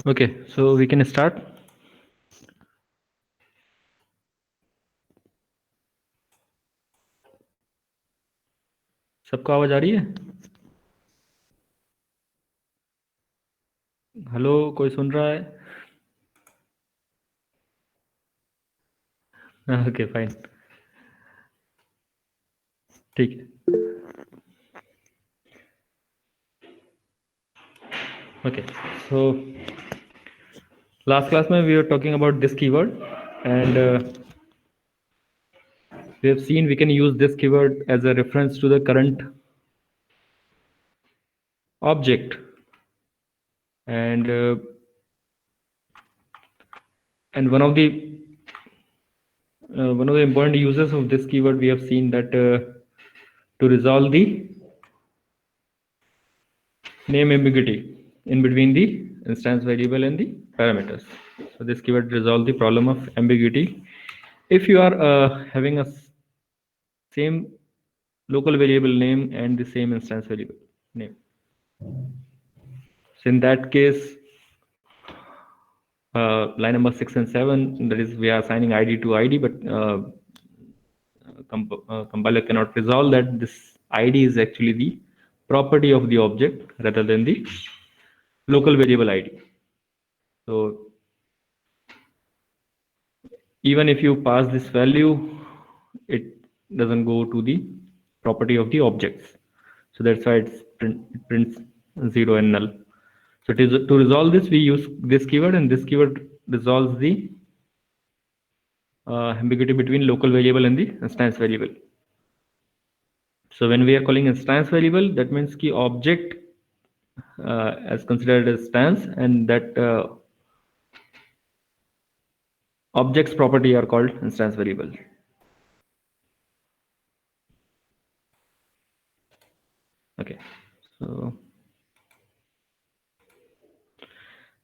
Okay, so we can start. सबको आवाज आ रही है? हेलो, कोई सुन रहा है? ओके फाइन, ठीक है. ओके, सो लास्ट क्लास में we are talking about this keyword and we have seen we can use this keyword as a reference to the current object, and one of the important uses of this keyword we have seen that to resolve the name ambiguity in between the instance variable and the parameters. So this keyword resolve the problem of ambiguity if you are having a same local variable name and the same instance variable name. So in that case, line number 6 and 7, that is we are assigning id to id, but compiler cannot resolve that this id is actually the property of the object rather than the local variable id. So even if you pass this value, it doesn't go to the property of the objects. So that's why it prints 0 and null. So to resolve this, we use this keyword, and this keyword resolves the ambiguity between local variable and the instance variable. So when we are calling instance variable, that means key object as considered as instance, and that object's property are called instance variable. Okay, so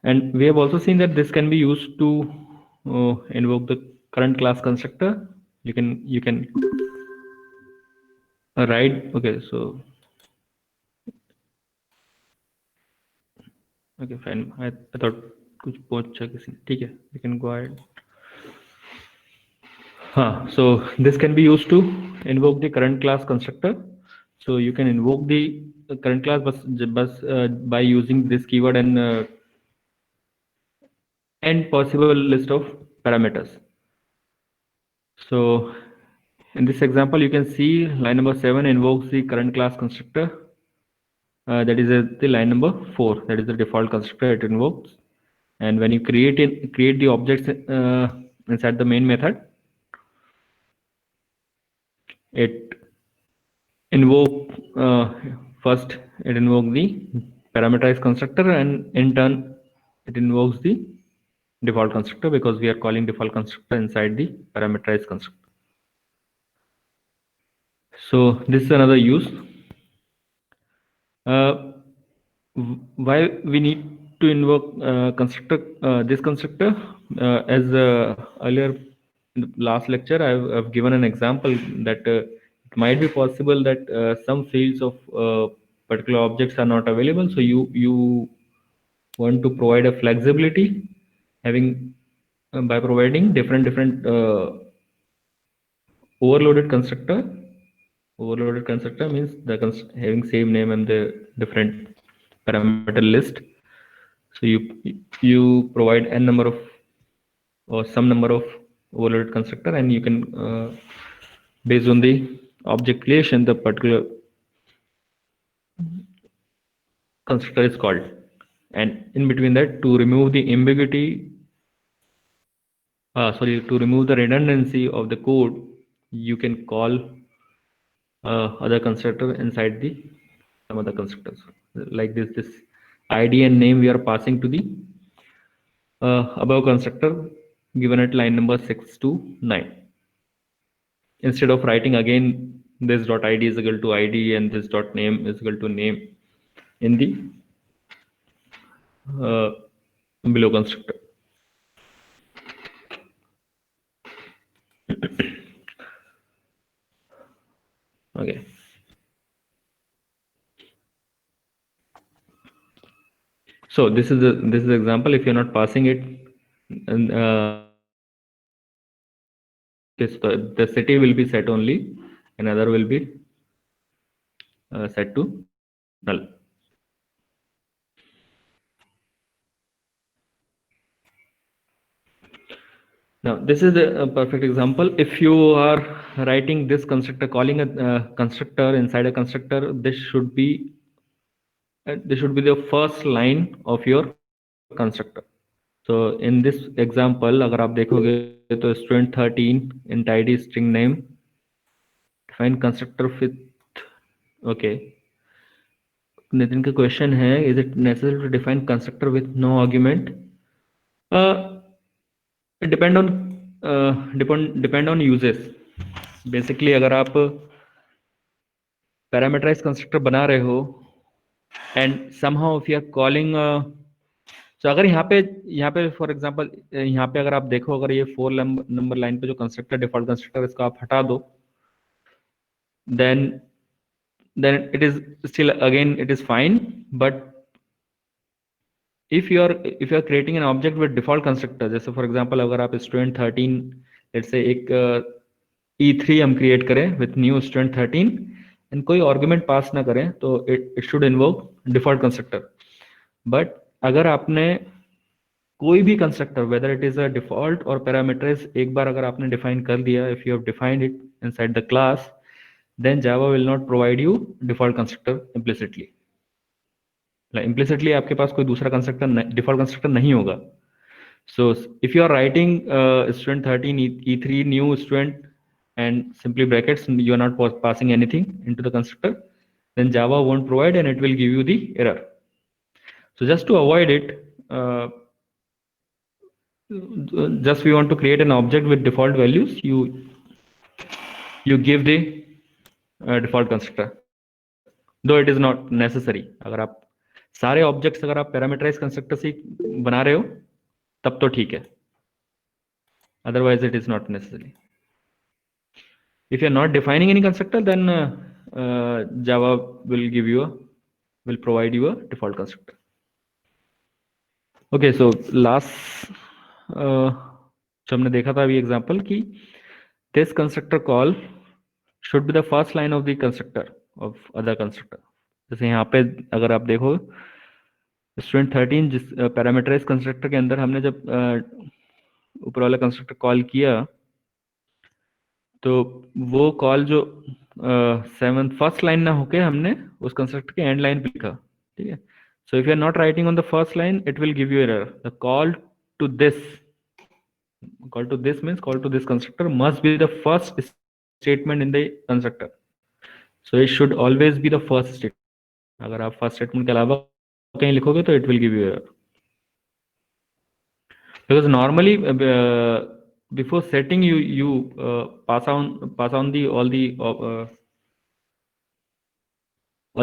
and we have also seen that this can be used to invoke the current class constructor. You can write. Okay, so okay fine. I thought कुछ पूछा किसी, ठीक है, we can go ahead. So this can be used to invoke the current class constructor. So you can invoke the current class by using this keyword and possible list of parameters. So in this example, you can see line number 7 invokes the current class constructor. That is the line number 4. That is the default constructor it invokes. And when you create the objects inside the main method, it invoke first it invokes the parameterized constructor, and in turn it invokes the default constructor, because we are calling default constructor inside the parameterized constructor. So this is another use. Why we need to invoke this constructor? As earlier in the last lecture, I've given an example that it might be possible that some fields of particular objects are not available. So you want to provide a flexibility, having by providing different overloaded constructor. Overloaded constructor means having same name and the different parameter list. So you provide n number of or some number of overloaded constructor, and you can based on the object creation, the particular constructor is called. And in between that, to remove the ambiguity, to remove the redundancy of the code, you can call other constructor inside the some other constructors. Like this id and name we are passing to the above constructor given at line number 6 to 9. Instead of writing again this dot id is equal to id and this dot name is equal to name in the uh, below constructor. Okay. So this is the example. If you're not passing it, and the city will be set only, another will be set to null. Now this is a perfect example. If you are writing this constructor, calling a constructor inside a constructor, this should be the first line of your constructor. So in this example, अगर आप देखोगे तो student 13 in tidy string name define constructor with okay. Nitin का question है, is it necessary to define constructor with no argument? It depend on uses. Basically अगर आप parameterized constructor बना रहे हो and somehow if you are calling तो अगर यहाँ पे फॉर एग्जांपल यहाँ पे अगर आप देखो, अगर ये 4 नंबर लाइन पे जो कंस्ट्रक्टर डिफॉल्ट कंस्ट्रक्टर इसको आप हटा दो, then it is still again it is fine. But if you are creating an object with default constructor, जैसे फॉर एग्जांपल अगर आप स्टूडेंट 13 लेट्स से एक E3 हम क्रिएट करें विथ न्यू स्टूडेंट 13 एंड कोई आर्गुमेंट पास ना करें, तो it should invoke default constructor. But अगर आपने कोई भी constructor whether it is a default और पैरामीटराइज एक बार अगर आपने डिफाइन कर दिया, if you have defined it inside the class, then Java will not provide you default constructor implicitly. Implicitly आपके पास कोई दूसरा कंस्ट्रक्टर डिफॉल्ट कंस्ट्रक्टर नहीं होगा. So if you are writing student 13 E3 new student and simply brackets, you are not passing anything into the constructor, then Java won't provide and it will give you the error. So just to avoid it, just we want to create an object with default values, you give the default constructor, though it is not necessary. अगर आप सारे objects अगर आप parameterise constructor से बना रहे हो तब तो ठीक है, otherwise it is not necessary. If you are not defining any constructor, then Java will provide you a default constructor. Okay, so last जो हमने देखा था अभी एग्जांपल कि this constructor call should be the first line of the constructor of other constructor. जैसे यहाँ पे अगर आप देखो स्टूडेंट 13 जिस पैरामीटराइज कंस्ट्रक्टर के अंदर हमने जब ऊपर वाला कंस्ट्रक्टर कॉल किया, तो वो कॉल जो 7th फर्स्ट लाइन ना होके हमने उस कंस्ट्रक्टर के एंड लाइन पे लिखा. ठीक है. So if you are not writing on the first line, it will give you error. The call to this means call to this constructor must be the first statement in the constructor. So it should always be the first statement. अगर आप first statement के अलावा कहीं लिखोगे तो it will give you error. Because normally before setting you pass on all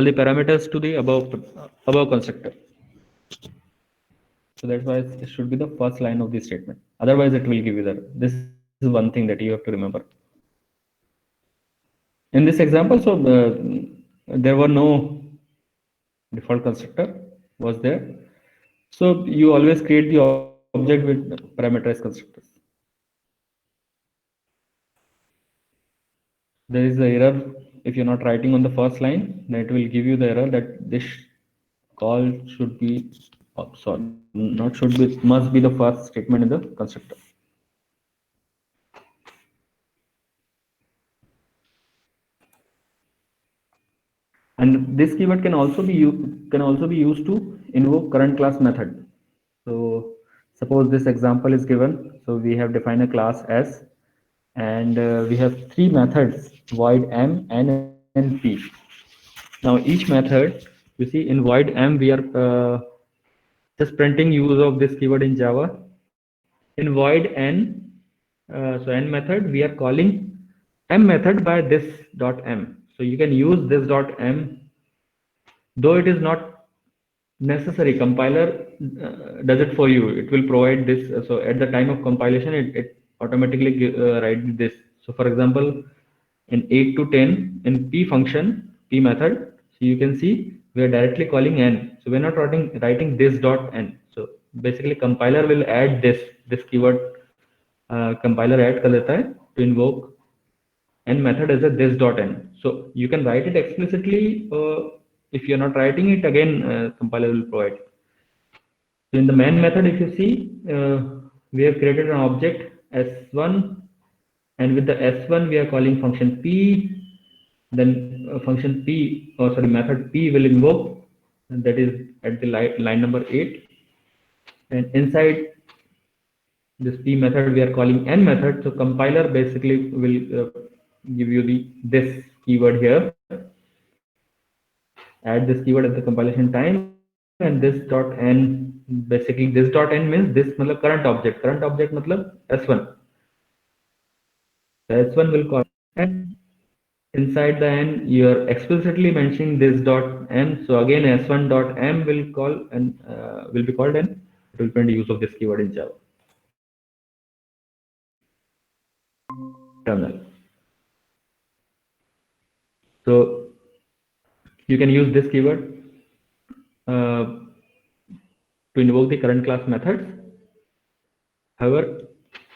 the parameters to the above constructor. So that's why it should be the first line of the statement. Otherwise, it will give you that. This is one thing that you have to remember. In this example, so there were no default constructor was there. So you always create the object with parameterized constructors. There is an error if you're not writing on the first line, then it will give you the error that this call should be, sorry, not should be, must be the first statement in the constructor. And this keyword can also be used to invoke current class method. So suppose this example is given. So we have defined a class S, and we have 3 methods, void m, n, and p. Now each method, you see in void m we are just printing use of this keyword in Java. In void n, so n method, we are calling m method by this dot m. So you can use this dot m, though it is not necessary. Compiler does it for you. It will provide this. So at the time of compilation, it automatically write this. So for example, in 8 to 10 in p function, p method, so you can see we are directly calling n. So we're not writing this dot n. So basically compiler will add this keyword. Compiler add कर देता है to invoke n method as a this dot n. So you can write it explicitly. If you're not writing it again, compiler will provide. So in the main method, if you see, we have created an object s1, and with the s1 we are calling function p. Then function p, or sorry, method p will invoke, and that is at the line number 8. And inside this p method we are calling n method. So compiler basically will give you this keyword here. Add this keyword at the compilation time, and this dot n, basically this dot n means this मतलब current object मतलब s1. The s1 will call, and inside the n you are explicitly mentioning this dot m. So again s1 dot m will call, and will be called, and it will print use of this keyword in Java terminal. So you can use this keyword to invoke the current class methods. However,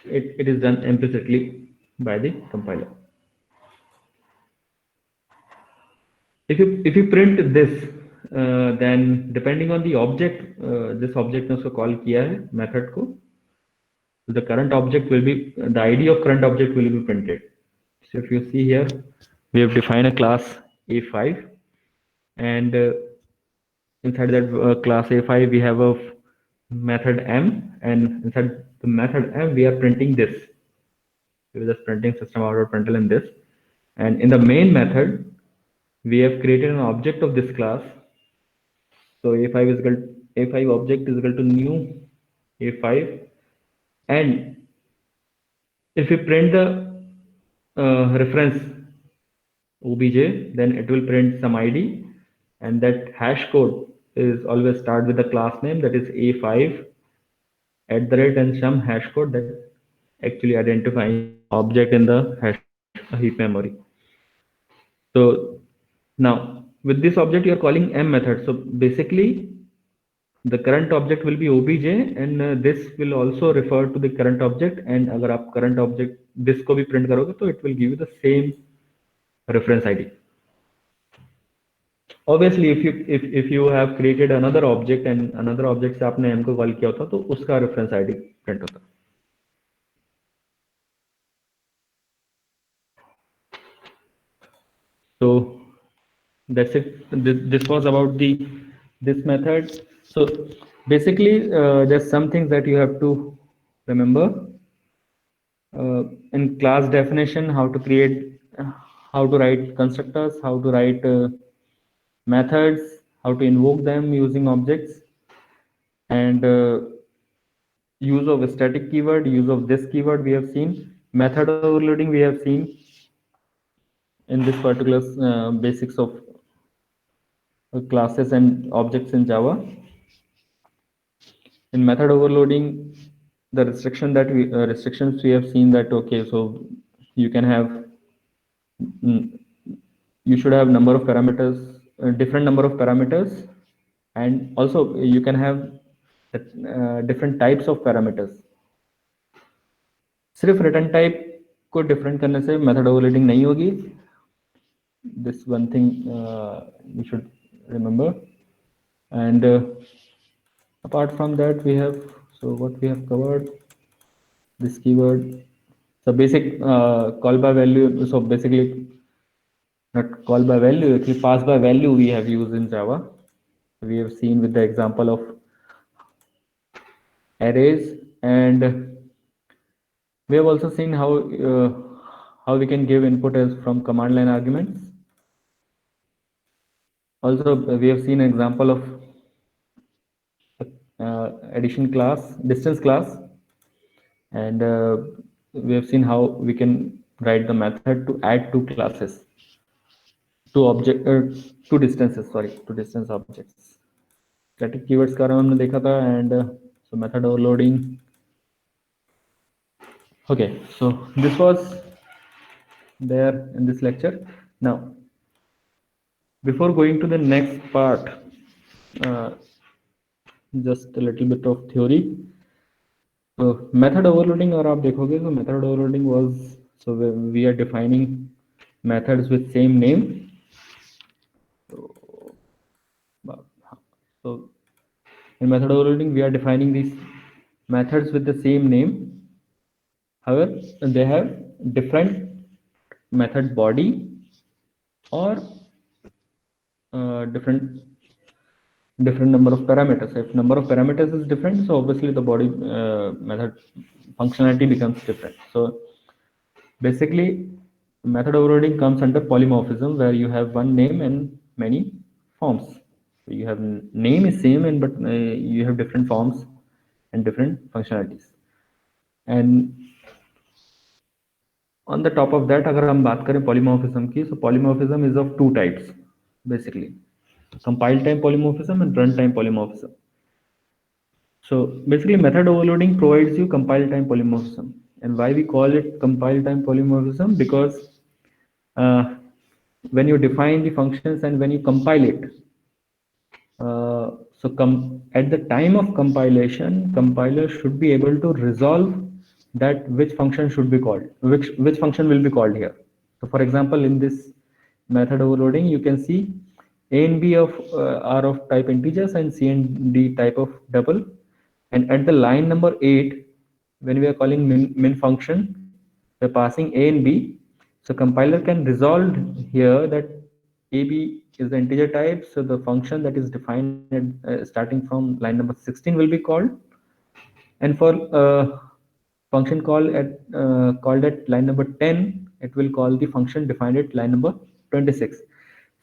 it is done implicitly by the compiler. If you print this, then depending on the object, this object ने उसको call किया है method को, the current object will be, the ID of current object will be printed. So if you see here, we have defined a class A5, and inside that class A5 we have a method m, and inside the method m we are printing this. We are just printing system out of println this, and in the main method we have created an object of this class. So A5 is equal, A5 object is equal to new A5, and if we print the reference obj, then it will print some ID, and that hash code is always start with the class name, that is A5 at the rate and some hash code that actually identifying object in the hash heap memory. So now with this object you are calling m method. So basically the current object will be obj, and this will also refer to the current object, and अगर आप current object this को भी print करोगे तो it will give you the same reference ID. Obviously if you have created another object and another object से आपने m को call किया होता तो उसका reference ID print होता. So that's it. This was about this method. So basically there's some things that you have to remember in class definition: how to create, how to write constructors, how to write methods, how to invoke them using objects, and use of a static keyword, use of this keyword we have seen, method overloading we have seen in this particular basics of classes and objects in Java. In method overloading, the restrictions we have seen that, okay, so you can have, you should have number of parameters, different number of parameters, and also you can have different types of parameters. सिर्फ return type को different करने से method overloading नहीं होगी. This one thing you should remember. And apart from that, we have, so what we have covered, this keyword, so basic call by value. So basically not call by value, actually pass by value we have used in Java. We have seen with the example of arrays, and we have also seen how we can give input as from command line arguments. Also we have seen an example of addition class, distance class, and we have seen how we can write the method to add two classes, two distance objects. Static keywords का हमने देखा था, and so method overloading. Okay, so this was there in this lecture. Now Before going to the next part, uh, just a little bit of theory. So method overloading और आप देखोगे तो method overloading was, so we are defining methods with same name. So in method overloading we are defining these methods with the same name. However, they have different method body or different number of parameters. If number of parameters is different, so obviously the body method functionality becomes different. So basically, method overloading comes under polymorphism, where you have one name and many forms. So you have name is same, and but you have different forms and different functionalities. And on the top of that, अगर हम बात करें polymorphism की, so polymorphism is of two types basically: compile time polymorphism and runtime polymorphism. So basically, method overloading provides you compile time polymorphism. And why we call it compile time polymorphism? Because uh, when you define the functions and when you compile it, at the time of compilation, compiler should be able to resolve that which function should be called, which function will be called here. So for example, in this method overloading, you can see a and b of are of type integers and c and d type of double. And at the line number 8, when we are calling min function, we're passing a and b. So compiler can resolve here that ab is the integer type. So the function that is defined at, starting from line number 16 will be called. And for function called at line number 10, it will call the function defined at line number 26.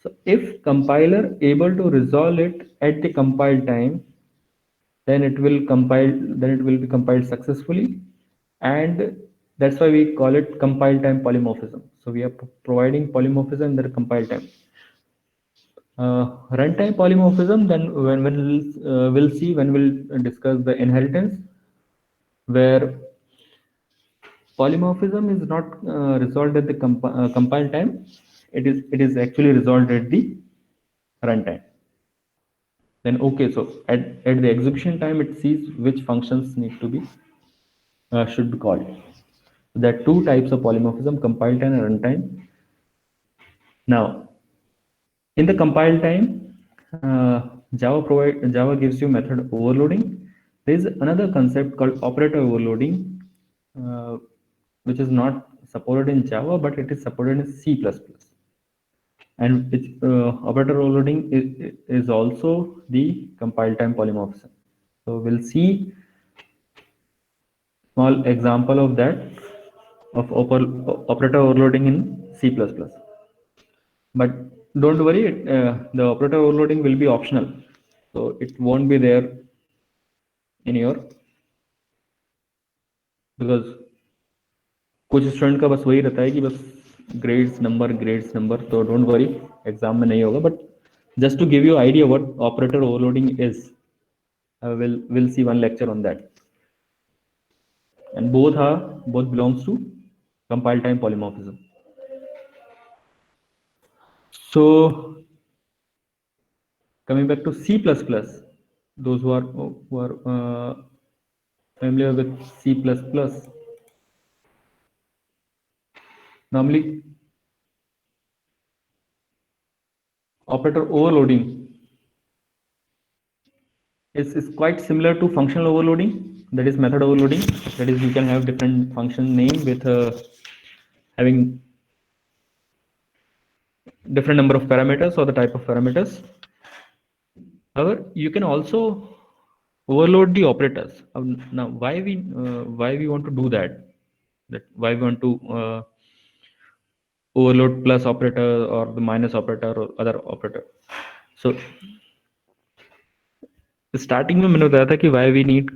So if compiler able to resolve it at the compile time, then it will be compiled successfully. And that's why we call it compile time polymorphism. So we are providing polymorphism in the compile time. Runtime polymorphism, then when we'll see when we'll discuss the inheritance, where polymorphism is not resolved at the compile time. It is actually resolved at the runtime. Then okay, so at the execution time, it sees which functions need to be should be called. So there are two types of polymorphism: compile time and runtime. Now, in the compile time, Java gives you method overloading. There is another concept called operator overloading, uh, which is not supported in Java, but it is supported in C++. And operator overloading is also the compile time polymorphism. So we'll see small example of that, of operator overloading in C++. But don't worry, the operator overloading will be optional, so it won't be there in your, because कुछ student का बस वही रहता है कि बस grades number, तो don't worry, exam में नहीं होगा. But just to give you idea what operator overloading is, we'll see one lecture on that. And both belongs to compile time polymorphism. So coming back to C++, those who are familiar with C++, normally operator overloading is quite similar to functional overloading, that is method overloading. That is, you can have different function name with having different number of parameters or the type of parameters. However, you can also overload the operators. Now, why we want to do that? Why we want to overload plus operator or the minus operator or other operator? So starting में मैंने बताया था कि why we need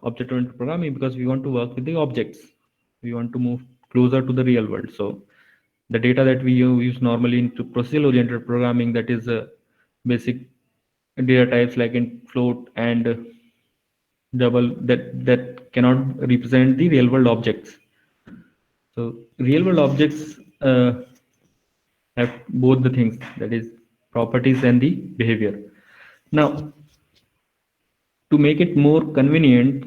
object oriented programming, because we want to work with the objects. We want to move closer to the real world. So the data that we use normally into procedural oriented programming, that is basic data types like in float and double, that cannot represent the real world objects. So real world objects have both the things, that is properties and the behavior. Now, to make it more convenient,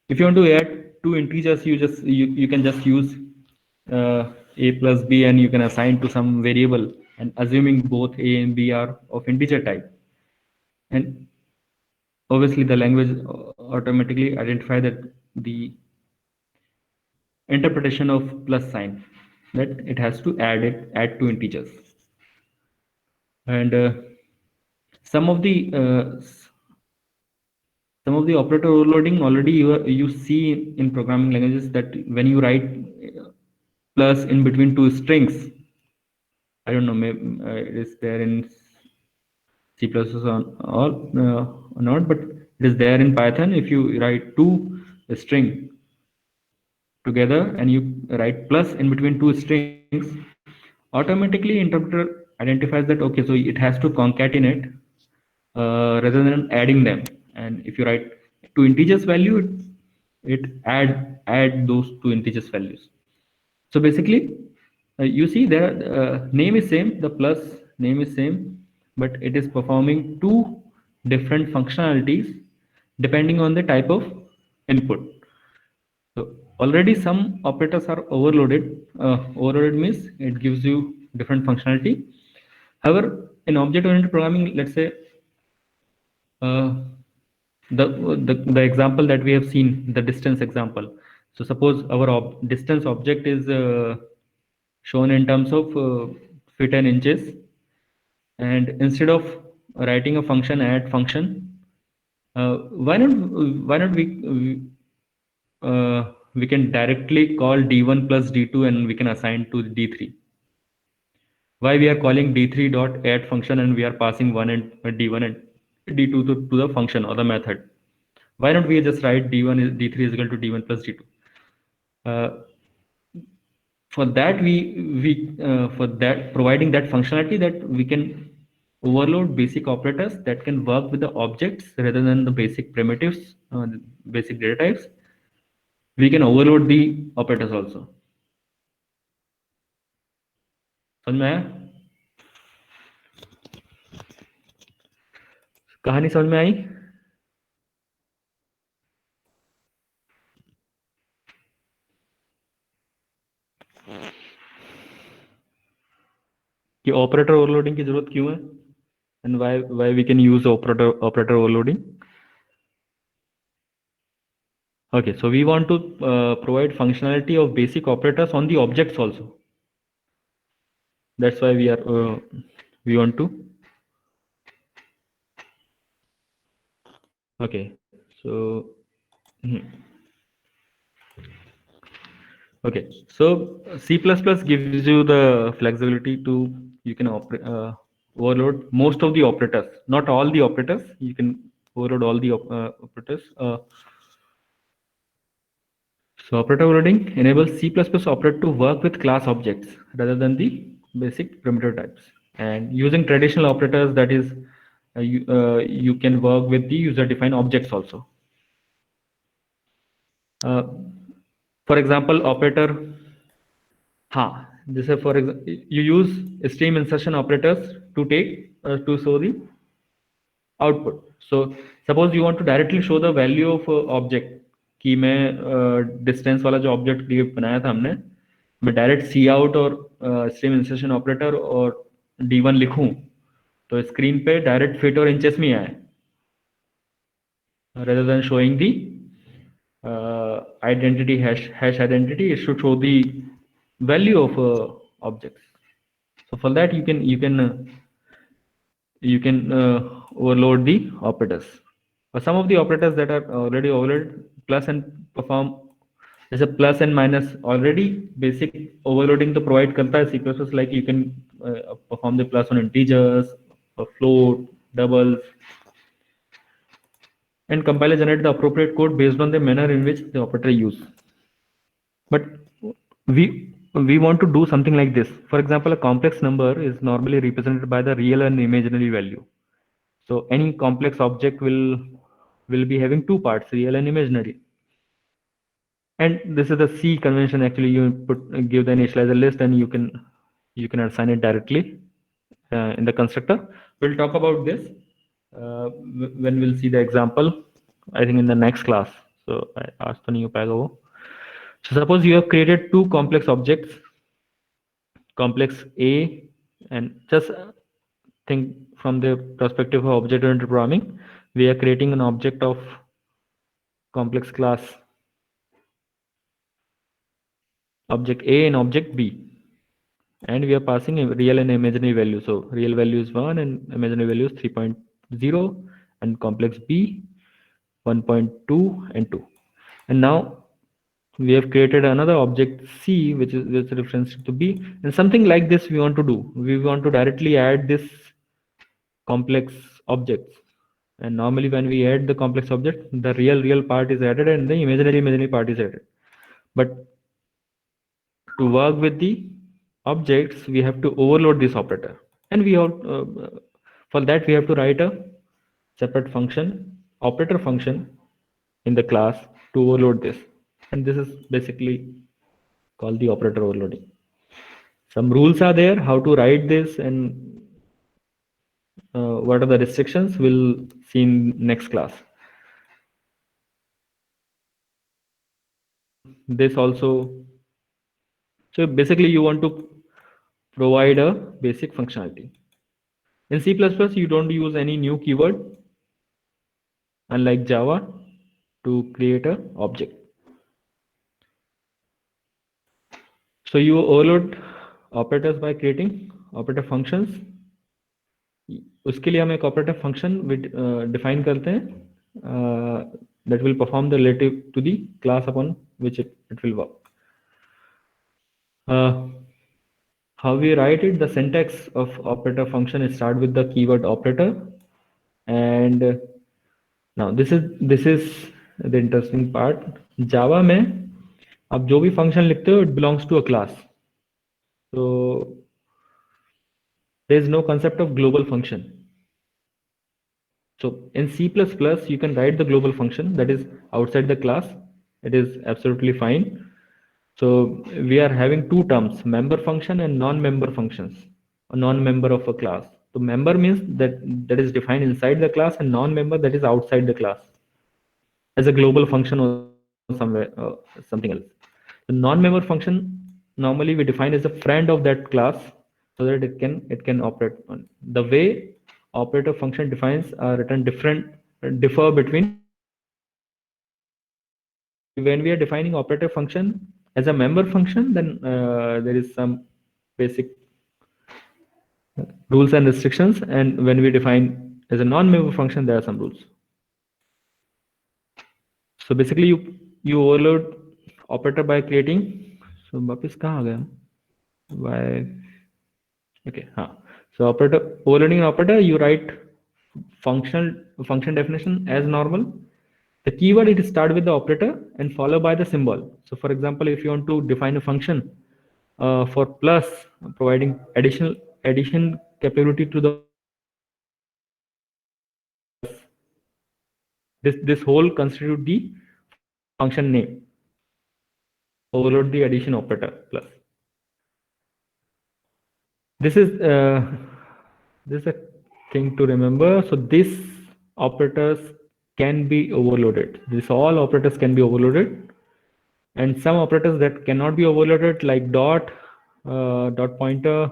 if you want to add two integers, you can just use a plus b, and you can assign to some variable, and assuming both a and b are of integer type, and obviously the language automatically identify that the interpretation of plus sign, that it has to add two integers. And some of the operator overloading already you see in programming languages, that when you write plus in between two strings, I don't know, maybe it is there in C++ or not, but it is there in Python. If you write two string together and you write plus in between two strings, automatically interpreter identifies that okay, so it has to concatenate rather than adding them. And if you write two integers value, it add those two integers values. So basically, you see there name is same, the plus name is same, but it is performing two different functionalities depending on the type of input. So already some operators are overloaded. Overloaded means it gives you different functionality. However, in object-oriented programming, let's say uh, the example that we have seen, the distance example. So suppose our distance object is shown in terms of feet and inches, and instead of writing a function add function, why not we can directly call d1 plus d2, and we can assign to d3. Why we are calling d3 dot add function, and we are passing 1 and d1 and d2 to the function or the method? Why don't we just write d1 is d3 is equal to d1 plus d2? uh, for that we for that providing that functionality, that we can overload basic operators that can work with the objects rather than the basic primitives, basic data types. We can overload the operators also. समझ में आया? कहानी समझ में आई? कि operator overloading की जरूरत क्यों है, and why we can use operator overloading. Okay, so we want to provide functionality of basic operators on the objects also. That's why we want to. Okay, so okay, so C++ gives you the flexibility to, you can overload most of the operators, not all the operators. You can overload all the operators. So operator overloading enables C++ operator to work with class objects rather than the basic primitive types. And using traditional operators, that is, you can work with the user-defined objects also. For example, operator, this is for example, you use stream insertion operators to to show the output. So suppose you want to directly show the value of object, कि मैं distance वाला जो object बनाया था हमने, मैं direct सी out और stream insertion operator और d1 लिखूं, तो स्क्रीन पे डायरेक्ट फिट और इंचेस में आए, rather than showing the identity hash identity, it should show the value of objects. So for that you can overload the operators. But some of the operators that are already overloaded, plus and perform, there's a plus and minus already basic overloading to provide karta hai C++, like you can perform the plus on integers, float, doubles, and compiler generate the appropriate code based on the manner in which the operator use. But we want to do something like this. For example, a complex number is normally represented by the real and imaginary value. So any complex object will be having two parts, real and imaginary. And this is the C convention. Actually, you give the initializer list, and you can assign it directly. in the constructor. We'll talk about this when we'll see the example, I think in the next class. So आज तो नहीं हो पाएगा वो. So suppose you have created two complex objects, complex A, and just think from the perspective of object-oriented programming, we are creating an object of complex class object A and object B, and we are passing a real and imaginary value. So real value is 1 and imaginary value is 3.0, and complex B 1.2 and 2. And now we have created another object C which is with reference to B, and something like this we want to do. We want to directly add this complex objects, and normally when we add the complex object, the real part is added and the imaginary part is added. But to work with the objects, we have to overload this operator, and we have for that we have to write a separate function, operator function, in the class to overload this, and this is basically called the operator overloading. Some rules are there how to write this, and what are the restrictions we'll see in next class. This also, so basically you want to provide a basic functionality. In C++, you don't use any new keyword, unlike Java, to create a object. So you overload operators by creating operator functions. उसके लिए हम एक operator function define करते हैं that will perform the relative to the class upon which it will work. How we write it, the syntax of operator function is start with the keyword operator, and now this is the interesting part. Java में आप जो भी function लिखते हो, it belongs to a class. So there is no concept of global function. So in C++, you can write the global function that is outside the class. It is absolutely fine. So we are having two terms, member function and non-member functions, a non-member of a class. So member means that is defined inside the class, and non-member that is outside the class as a global function or somewhere something else. The non-member function normally we define as a friend of that class so that it can operate on. The way operator function defines are written differ between. When we are defining operator function as a member function, then there is some basic rules and restrictions, and when we define as a non-member function, there are some rules. So basically you overload operator by creating, so वापस कहाँ आ गया हम? By okay, so operator overloading an operator, you write function definition as normal. The keyword, it start with the operator and followed by the symbol. So for example, if you want to define a function for plus, providing addition capability to the this whole constitute the function name. Overload the addition operator plus. This is a thing to remember. So these operators can be overloaded. These all operators can be overloaded, and some operators that cannot be overloaded, like dot pointer,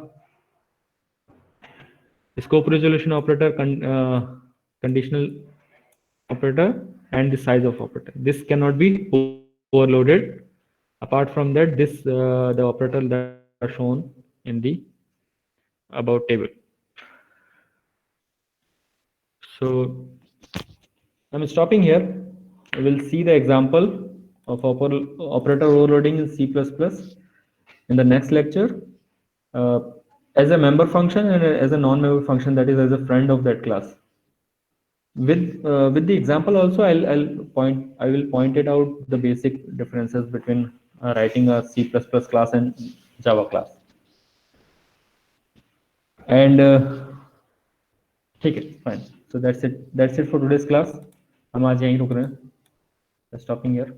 scope resolution operator, conditional operator, and the size of operator. This cannot be overloaded. Apart from that, the operator that are shown in the about table. So I'm stopping here. We'll see the example of operator overloading in C++ in the next lecture as a member function and as a non-member function, that is as a friend of that class. With the example also, I will point it out the basic differences between writing a C++ class and Java class. And ठीक है, fine. So that's it for today's class. हम आज यहीं रुक रहे हैं. Stopping here.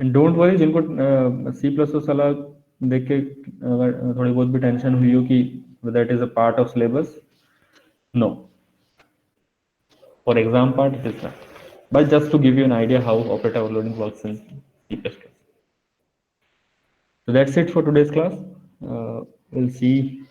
And don't worry जिनको C plus plus वाला देख के अगर थोड़ी बहुत भी टेंशन हुई हो कि that is a part of syllabus, no, for exam part it is not, but just to give you an idea how operator overloading works in C++. So that's it for today's class. We'll see